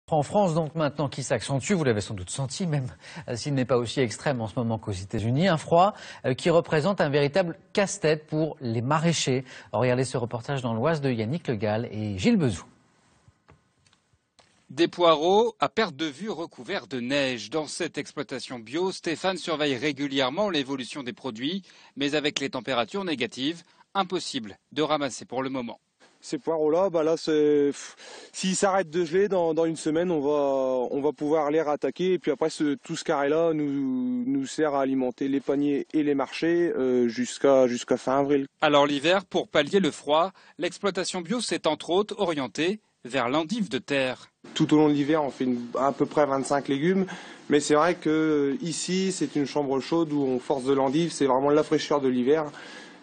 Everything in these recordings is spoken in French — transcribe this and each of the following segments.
En France, donc, maintenant, qui s'accentue, vous l'avez sans doute senti, même s'il n'est pas aussi extrême en ce moment qu'aux États-Unis, un froid qui représente un véritable casse-tête pour les maraîchers. Regardez ce reportage dans l'Oise de Yannick Le Gall et Gilles Bezou. Des poireaux à perte de vue recouverts de neige. Dans cette exploitation bio, Stéphane surveille régulièrement l'évolution des produits, mais avec les températures négatives, impossible de ramasser pour le moment. Ces poireaux-là, s'ils s'arrêtent de geler dans une semaine, on va pouvoir les rattaquer. Et puis après, tout ce carré-là nous sert à alimenter les paniers et les marchés jusqu'à fin avril. Alors l'hiver, pour pallier le froid, l'exploitation bio s'est entre autres orientée vers l'endive de terre. Tout au long de l'hiver, on fait à peu près 25 légumes. Mais c'est vrai que ici, c'est une chambre chaude où on force de l'endive. C'est vraiment la fraîcheur de l'hiver.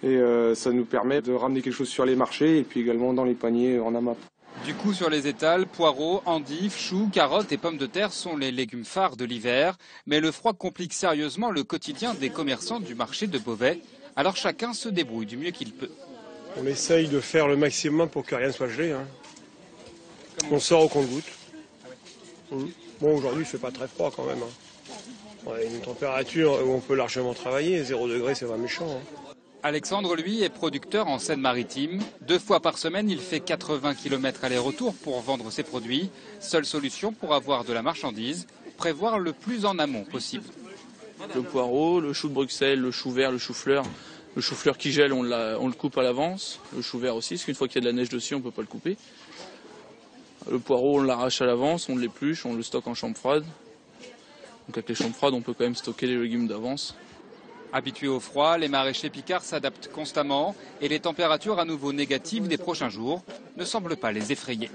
Et ça nous permet de ramener quelque chose sur les marchés et puis également dans les paniers en AMAP. Du coup, sur les étals, poireaux, endives, choux, carottes et pommes de terre sont les légumes phares de l'hiver. Mais le froid complique sérieusement le quotidien des commerçants du marché de Beauvais. Alors chacun se débrouille du mieux qu'il peut. On essaye de faire le maximum pour que rien ne soit gelé. On sort au compte-gouttes. Bon, aujourd'hui, il ne fait pas très froid quand même. On a une température où on peut largement travailler. 0 degré, c'est pas méchant. Alexandre, lui, est producteur en Seine-Maritime. 2 fois par semaine, il fait 80 km aller-retour pour vendre ses produits. Seule solution pour avoir de la marchandise, prévoir le plus en amont possible. Le poireau, le chou de Bruxelles, le chou vert, le chou-fleur. Le chou-fleur qui gèle, on le coupe à l'avance. Le chou vert aussi, parce qu'une fois qu'il y a de la neige dessus, on ne peut pas le couper. Le poireau, on l'arrache à l'avance, on l'épluche, on le stocke en chambre froide. Donc avec les chambres froides, on peut quand même stocker les légumes d'avance. Habitués au froid, les maraîchers picards s'adaptent constamment et les températures à nouveau négatives des prochains jours ne semblent pas les effrayer.